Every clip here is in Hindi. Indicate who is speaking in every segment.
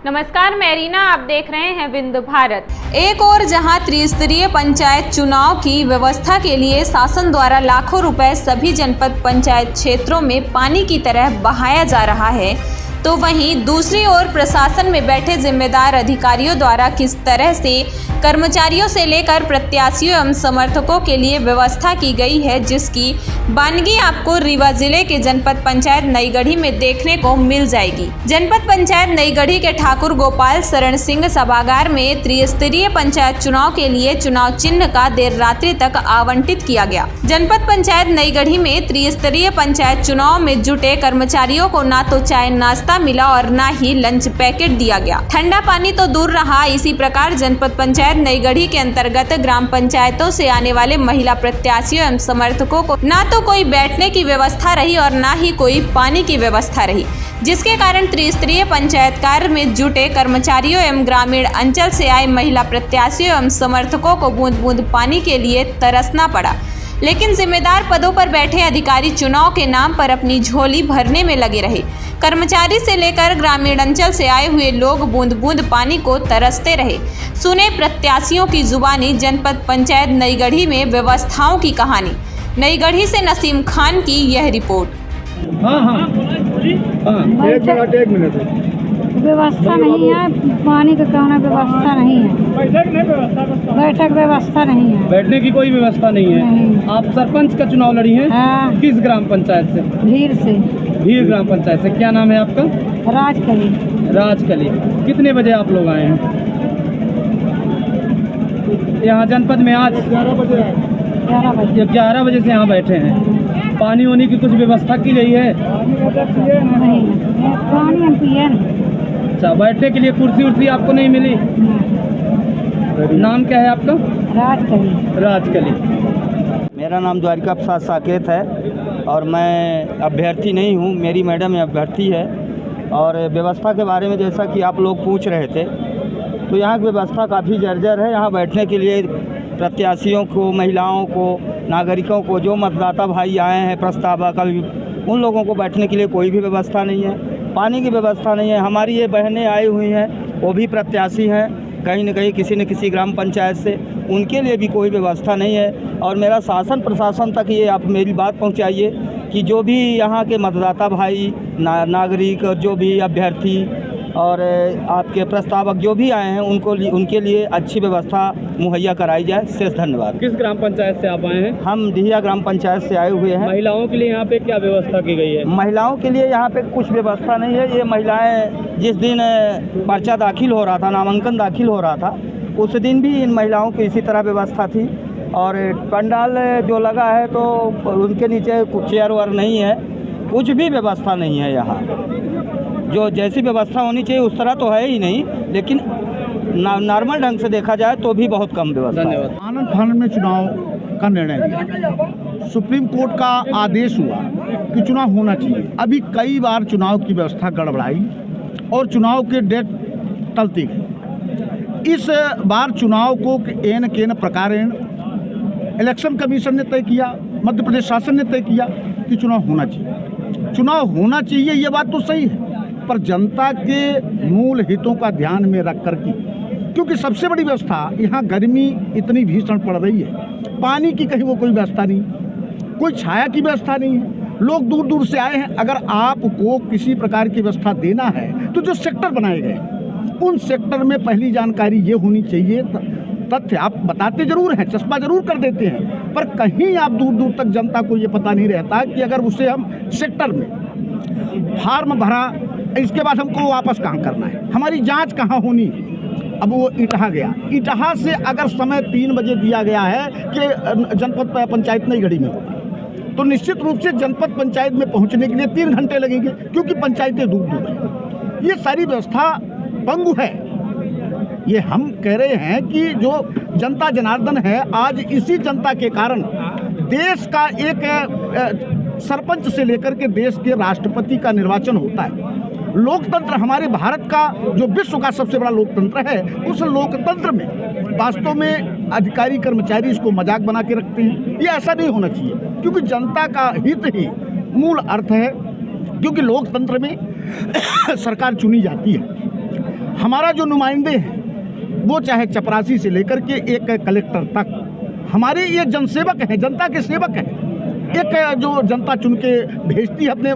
Speaker 1: नमस्कार, मैं रीना, आप देख रहे हैं विंध्य भारत। एक और जहां त्रिस्तरीय पंचायत चुनाव की व्यवस्था के लिए शासन द्वारा लाखों रुपए सभी जनपद पंचायत क्षेत्रों में पानी की तरह बहाया जा रहा है, तो वहीं दूसरी ओर प्रशासन में बैठे जिम्मेदार अधिकारियों द्वारा किस तरह से कर्मचारियों से लेकर प्रत्याशियों एवं समर्थकों के लिए व्यवस्था की गई है, जिसकी बानगी आपको रीवा जिले के जनपद पंचायत नईगढ़ी में देखने को मिल जाएगी। जनपद पंचायत नईगढ़ी के ठाकुर गोपाल शरण सिंह सभागार में त्रिस्तरीय पंचायत चुनाव के लिए चुनाव चिन्ह का देर रात्रि तक आवंटित किया गया। जनपद पंचायत नईगढ़ी में त्रिस्तरीय पंचायत चुनाव में जुटे कर्मचारियों को ना तो चाय नाश्ता मिला और ना ही लंच पैकेट दिया गया। ठंडा पानी तो दूर रहा। इसी प्रकार जनपद पंचायत नईगढ़ी के अंतर्गत ग्राम पंचायतों से आने वाले महिला प्रत्याशियों एवं समर्थकों को ना तो कोई बैठने की व्यवस्था रही और ना ही कोई पानी की व्यवस्था रही, जिसके कारण त्रिस्तरीय पंचायत कार्य में जुटे कर्मचारियों एवं ग्रामीण अंचल से आए महिला प्रत्याशियों एवं समर्थकों को बूंद बूंद पानी के लिए तरसना पड़ा। लेकिन जिम्मेदार पदों पर बैठे अधिकारी चुनाव के नाम पर अपनी झोली भरने में लगे रहे। कर्मचारी से लेकर ग्रामीण अंचल से आए हुए लोग बूंद बूंद पानी को तरसते रहे। सुने प्रत्याशियों की जुबानी जनपद पंचायत नईगढ़ी में व्यवस्थाओं की कहानी। नईगढ़ी से नसीम खान की यह रिपोर्ट।
Speaker 2: एक मिनट।
Speaker 3: व्यवस्था नहीं है, पानी का कहना व्यवस्था नहीं है, बैठक व्यवस्था नहीं है,
Speaker 2: बैठने की कोई व्यवस्था नहीं है।
Speaker 3: नहीं।
Speaker 2: आप सरपंच का चुनाव लड़ी हैं?
Speaker 3: हाँ।
Speaker 2: किस ग्राम पंचायत से?
Speaker 3: भीड़ से।
Speaker 2: भीड़ ग्राम पंचायत से। क्या नाम है आपका?
Speaker 3: राजकली।
Speaker 2: राजकली। कितने बजे आप लोग आए हैं यहाँ जनपद में? आज 11 बजे। 11 बजे से यहाँ बैठे हैं। पानी होने की कुछ व्यवस्था की गई है?
Speaker 3: नहीं, पानी हम पिए नहीं।
Speaker 2: अच्छा, बैठने के लिए कुर्सी उर्सी आपको नहीं मिली? नाम क्या है आपका?
Speaker 3: राजकली।
Speaker 2: राजकली।
Speaker 4: मेरा नाम द्वारिका प्रसाद साकेत है और मैं अभ्यर्थी नहीं हूँ, मेरी मैडम अभ्यर्थी है। और व्यवस्था के बारे में जैसा कि आप लोग पूछ रहे थे, तो यहाँ की व्यवस्था काफ़ी जर्जर है। यहाँ बैठने के लिए प्रत्याशियों को, महिलाओं को, नागरिकों को, जो मतदाता भाई आए हैं प्रस्तावक, उन लोगों को बैठने के लिए कोई भी व्यवस्था नहीं है। पानी की व्यवस्था नहीं है। हमारी ये बहनें आई हुई हैं, वो भी प्रत्याशी हैं कहीं न कहीं किसी न किसी ग्राम पंचायत से, उनके लिए भी कोई व्यवस्था नहीं है। और मेरा शासन प्रशासन तक ये आप मेरी बात पहुंचाइए कि जो भी यहाँ के मतदाता भाई, नागरिक, जो भी अभ्यर्थी और आपके प्रस्तावक जो भी आए हैं, उनके लिए अच्छी व्यवस्था मुहैया कराई जाए। शेष धन्यवाद।
Speaker 2: किस ग्राम पंचायत से आप आए हैं?
Speaker 4: हम डिहिया ग्राम पंचायत से आए हुए हैं।
Speaker 2: महिलाओं के लिए यहाँ पे क्या व्यवस्था की गई है?
Speaker 4: महिलाओं के लिए यहाँ पे कुछ व्यवस्था नहीं है। ये महिलाएं जिस दिन पर्चा दाखिल हो रहा था, नामांकन दाखिल हो रहा था, उस दिन भी इन महिलाओं की इसी तरह व्यवस्था थी। और पंडाल जो लगा है तो उनके नीचे कुछ चेयर वेयर नहीं है, कुछ भी व्यवस्था नहीं है यहाँ। जो जैसी व्यवस्था होनी चाहिए उस तरह तो है ही नहीं, लेकिन नॉर्मल ढंग से देखा जाए तो भी बहुत कम व्यवस्था है।
Speaker 2: धन्यवाद।
Speaker 5: आनंद फानंद में चुनाव का निर्णय लिया। सुप्रीम कोर्ट का आदेश हुआ कि चुनाव होना चाहिए। अभी कई बार चुनाव की व्यवस्था गड़बड़ाई और चुनाव के डेट टलती गई। इस बार चुनाव को एन केन प्रकारेण इलेक्शन कमीशन ने तय किया, मध्य प्रदेश शासन ने तय किया कि चुनाव होना चाहिए। चुनाव होना चाहिए, ये बात तो सही है, पर जनता के मूल हितों का ध्यान में रख कर की, क्योंकि सबसे बड़ी व्यवस्था यहाँ गर्मी इतनी भीषण पड़ रही है, पानी की कहीं वो कोई व्यवस्था नहीं, कोई छाया की व्यवस्था नहीं है। लोग दूर दूर से आए हैं। अगर आपको किसी प्रकार की व्यवस्था देना है तो जो सेक्टर बनाए गए उन सेक्टर में पहली जानकारी ये होनी चाहिए। तथ्य आप बताते जरूर हैं, चश्मा जरूर कर देते हैं, पर कहीं आप दूर दूर तक जनता को ये पता नहीं रहता कि अगर उसे हम सेक्टर में फार्म भरा, इसके बाद हमको वापस कहाँ करना है, हमारी जांच कहाँ होनी है। अब वो इटहा गया, इटहा से अगर समय 3 बजे दिया गया है कि जनपद पंचायत नईगढ़ी में होगा, तो निश्चित रूप से जनपद पंचायत में पहुंचने के लिए 3 घंटे लगेंगे, क्योंकि पंचायतें दूर दूर हैं। ये सारी व्यवस्था पंगु है। ये हम कह रहे हैं कि जो जनता जनार्दन है, आज इसी जनता के कारण देश का एक सरपंच से लेकर के देश के राष्ट्रपति का निर्वाचन होता है। लोकतंत्र हमारे भारत का जो विश्व का सबसे बड़ा लोकतंत्र है, उस लोकतंत्र में वास्तव में अधिकारी कर्मचारी इसको मजाक बना के रखते हैं। ये ऐसा नहीं होना चाहिए, क्योंकि जनता का हित ही मूल अर्थ है। क्योंकि लोकतंत्र में सरकार चुनी जाती है। हमारा जो नुमाइंदे हैं वो चाहे चपरासी से लेकर के एक कलेक्टर तक हमारे ये जनसेवक हैं, जनता के सेवक हैं। एक जो जनता चुन के भेजती है अपने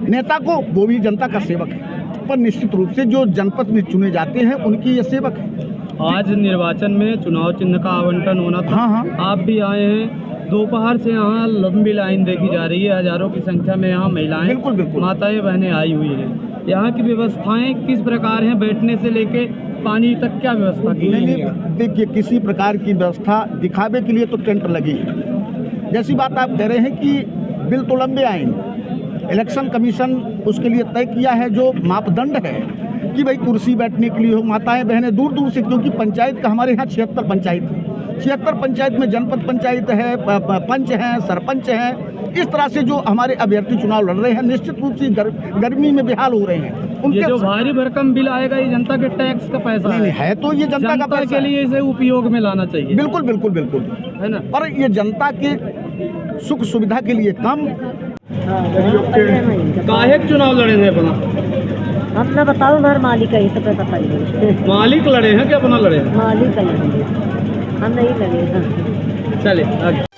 Speaker 5: नेता को, वो भी जनता का सेवक है। पर निश्चित रूप से जो जनपद में चुने जाते हैं उनकी ये सेवक है।
Speaker 2: आज निर्वाचन में चुनाव चिन्ह का आवंटन होना था।
Speaker 5: हाँ।
Speaker 2: आप भी आए हैं। दोपहर से यहाँ लंबी लाइन देखी जा रही है। हजारों की संख्या में यहाँ महिलाएं,
Speaker 5: बिल्कुल।
Speaker 2: माताएं बहनें आई हुई हैं। यहाँ की व्यवस्थाएं किस प्रकार हैं? बैठने से लेके पानी तक क्या व्यवस्था की गई है?
Speaker 5: देखिए, किसी प्रकार की व्यवस्था दिखावे के लिए तो टेंट लगी है। जैसी बात आप कह रहे हैं कि बिल तो लंबे आएंगे। इलेक्शन कमीशन उसके लिए तय किया है जो मापदंड है कि भाई कुर्सी बैठने के लिए हो, माताएं बहनें दूर दूर से, क्योंकि पंचायत का हमारे यहाँ 76 पंचायत है। 76 पंचायत में जनपद पंचायत है, पंच हैं, सरपंच हैं। इस तरह से जो हमारे अभ्यर्थी चुनाव लड़ रहे हैं, निश्चित रूप से गर्मी में बेहाल हो रहे हैं।
Speaker 2: ये जो भारी भरकम बिल आएगा, ये जनता के टैक्स का पैसा
Speaker 5: नहीं है, तो ये जनता का पैसा
Speaker 2: के लिए इसे उपयोग में लाना चाहिए।
Speaker 5: बिल्कुल
Speaker 2: है ना?
Speaker 5: पर ये जनता के सुख सुविधा के लिए कम।
Speaker 2: काहे चुनाव लड़े हैं अपना?
Speaker 3: अपना बताओ, हमारे मालिक है तो बताइए।
Speaker 2: मालिक लड़े हैं कि अपना लड़े हैं?
Speaker 3: मालिक है, हम नहीं लगे।
Speaker 2: चले आगे।